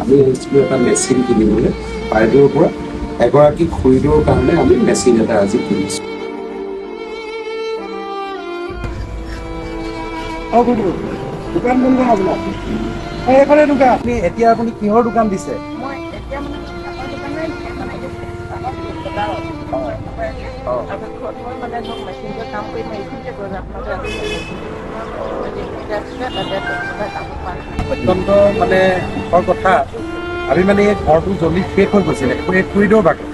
আমি আহিছিলোঁ এটা মেচিন কিনিবলৈ বাইদেউৰ পৰা। এগৰাকী খুৰীদেউৰ কাৰণে আমি মেচিন এটা আজি কিনিছোঁ। দোকান বন্ধ আপোনাৰ? এইফালে দোকান। এতিয়া আপুনি কিহৰ দোকান দিছে? অত্যন্ত মানে দুখৰ কথা, আমি মানে এই ঘৰটো জ্বলি শেষ হৈ গৈছিলে এই খুৰীদেউৰ ভাগত।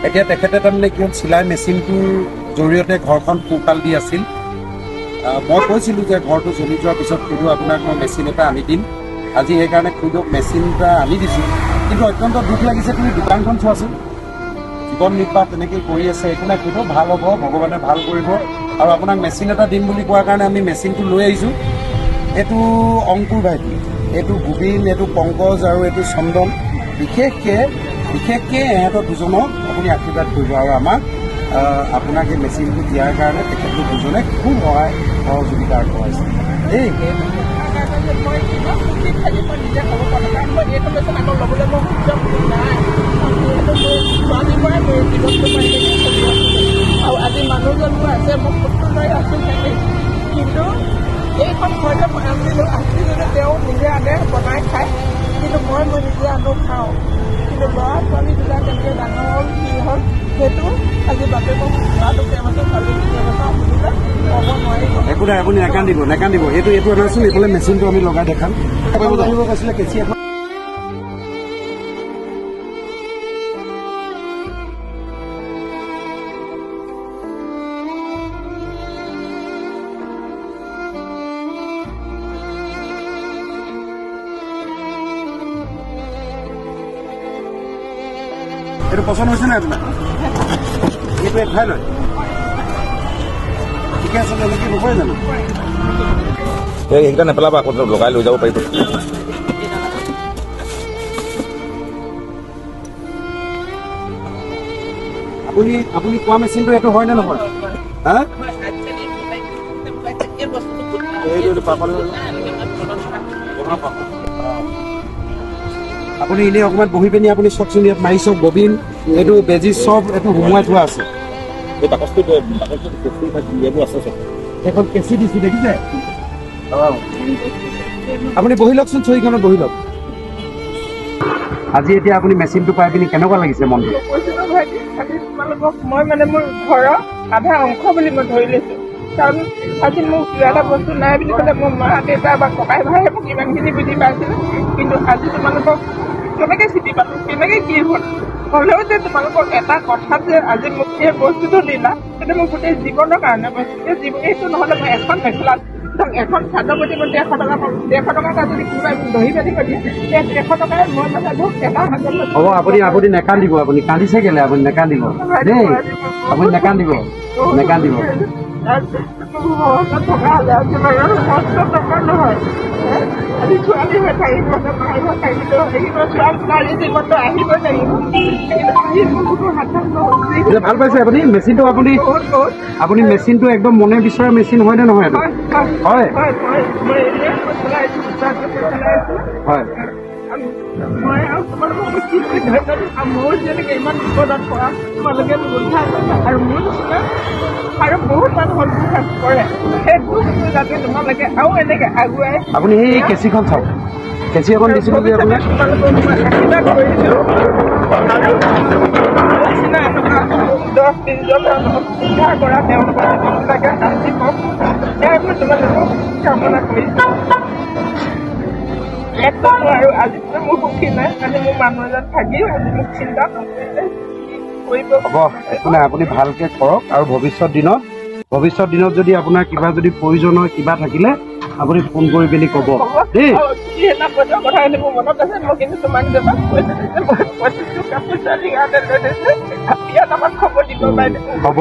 এতিয়া তেখেতে তাৰমানে কি হ'ল, চিলাই মেচিনটোৰ জৰিয়তে ঘৰখন পোহপাল দি আছিল। মই কৈছিলোঁ যে ঘৰটো জ্বলি যোৱাৰ পিছত খুৰীদেউ আপোনাক মই মেচিন এটা আনি দিম। আজি সেইকাৰণে খুৰীদেউক মেচিন এটা আনি দিছোঁ। কিন্তু অত্যন্ত দুখ লাগিছে, তুমি দোকানখন চোৱাচোন, জীৱন নিৰ্বাহ তেনেকেই কৰি আছে। একো নাই খুৰীদেউ, ভাল হ'ব, ভগৱানে ভাল কৰিব। আৰু আপোনাক মেচিন এটা দিম বুলি কোৱাৰ কাৰণে আমি মেচিনটো লৈ আহিছোঁ। এইটো অংকুৰ ভাইটি, এইটো গোবিন, এইটো পংকজ আৰু এইটো চন্দন। বিশেষকৈ এহেঁতৰ দুজনক আপুনি আশীৰ্বাদ কৰিব আৰু আমাক আপোনাক এই মেচিনটো দিয়াৰ কাৰণে তেখেতলোক দুজনে খুব সহযোগিতা আগবঢ়াইছে দেই। আৰু আজি মানুহজনো আছে, মোক পুত্ৰ লৈ আছোঁ কিন্তু এইখন ঘৰতে আনিলোঁ যদি তেওঁ নিজে আনে বনাই খায়, কিন্তু মই নিজে আনো খাওঁ। কিন্তু ল'ৰা ছোৱালীবিলাক কেনেকৈ ডাঙৰ হ'ল কি হ'ল সেইটো আজি বাপেকক ল'ৰাটোক কেনেকৈ ছোৱালীজনী অসুবিধা ক'ব নোৱাৰিব। একো নাই, আপুনি নেকান্দিব। এইটো আনাচোন, এইফালে মেচিনটো আমি লগাই দেখাম। আহিব কৈছিলে কেঁচি এখন। এইটো পচন্দ হৈছে নাই আপোনাৰ? এইটো এঠাই লয়, ঠিকে আছে, তেনেকৈ নকৰে জানো? এইকেইটা নেপেলাবা, আকৌ লগাই লৈ যাব পাৰিব। আপুনি কোৱা মেচিনটো এইটো হয় নে নহয়? হা? আপুনি এনেই অকণমান বহি পিনি আপুনি চাওকচোন, ইয়াত মাৰি চাওক, ববিন, এইটো বেজি চব এইটো সোমোৱাই থোৱা আছে। এই বাকচটোত আছে চব। এখন কেঁচি দিছোঁ, দেখিছে? আপুনি বহি লওকচোন, চহীখনত বহি লওক। আজি এতিয়া আপুনি মেচিনটো পাই পিনি কেনেকুৱা লাগিছে মনটো? মই মানে মোৰ ঘৰৰ আধা অংশ বুলি মই ধৰি লৈছোঁ। কাৰণ আজি মোক কিবা এটা বস্তু নাই বুলি ক'লে মোৰ মা দেউতা বা ককাই ভাইয়ে মোক ইমানখিনি বুজি পাইছিলোঁ, কিন্তু আজি তোমালোকক কেনেকৈ চিনি পালোঁ, কেনেকৈ কি হ'ল, হ'লেও যে তোমালোকক এটা কথাত যে আজি মোক এই বস্তুটো দিলা, সেইটো মোক গোটেই জীৱনৰ কাৰণে এইটো নহ'লে মই এখন মেখেলাত এখন চাদৰ প্ৰতি মই 150 টকা পাম। 150 টকা যদি কোনোবাই দহি বান্ধি দিয়ে, 100 টকাই মই মানে বহুত এটা হাতত হ'ব। আপুনি নেকান্দিব, আপুনি কান্দিছে কেলে? আপুনি নেকান্দিব দেই, আপুনি নেকান্দিব। থকা হ'লে আজি কষ্ট টকা নহয়, আজি ছোৱালী হৈ থাকিব, মাৰিব থাকিব লাগিব, ছোৱালী জীৱনটো আহিব লাগিব। ভাল পাইছে আপুনি মেচিনটো? আপুনি মেচিনটো একদম মনে বিচৰা মেচিন হয় নে নহয়? হয়। হয়। মই আৰু তোমালোকক মোৰ যেনেকৈ ইমান বিপদত পৰা তোমালোকে উদ্ধাৰ কৰিবা, আৰু মোৰ নিচিনা আৰু বহুত মানুহৰ উদ্ধাৰ কৰে, সেইটো যাতে তোমালোকে আৰু এনেকৈ আগুৱাই। আপুনি সেই কেঁচিখন চাওক, কেঁচি এখন দিছিলোঁ যে আপোনাক। তোমালোকক মই আশীৰ্বাদ কৰিছোঁ আৰু নিচিনা এনেকুৱা 10-20 জন উদ্ধাৰ কৰা তেওঁলোকৰ জীৱনবিলাকে শান্তি পাওক, সেয়াই মই তোমালোকক কামনা কৰিছোঁ। আৰু আজি মোৰ সুখী নাই, আজি মোৰ মানুহ এজন থাকিও আজি মোক চিন্তা নকৰিলে কৰিব। হ'ব, একো নাই, আপুনি ভালকৈ কৰক। আৰু ভৱিষ্যত দিনত যদি আপোনাৰ কিবা যদি প্ৰয়োজন হয়, কিবা থাকিলে আপুনি ফোন কৰি পিনি ক'ব দেই। কথা মোৰ মনত আছে, মই কিন্তু তোমাক দেৱাক কৈছোঁ যে মই প্ৰতিটো কাপোৰ ছোৱালীৰ কাৰণে লৈ দিছোঁ, বিয়াত আমাক খবৰ দিব বাইদেউ। হ'ব।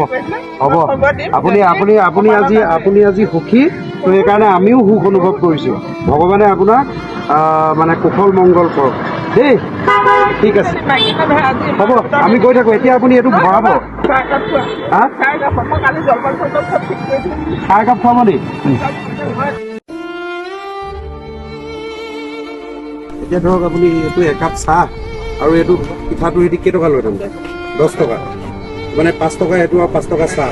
আপুনি আজি সুখী, তো সেইকাৰণে আমিও সুখ অনুভৱ কৰিছোঁ। ভগৱানে আপোনাক মানে কুশল মংগল কৰক দেই। ঠিক আছে, হ'ব, আমি গৈ থাকোঁ। এতিয়া আপুনি এইটো ভৰাব। চাহ একাপ খুৱাব নেকি? এতিয়া ধৰক আপুনি এইটো একাপ চাহ আৰু এইটো পিঠাটো এটি কেইটকা লয় তাৰমানে 10 টকা মানে 5 টকা এইটো আৰু 5 টকা চাহ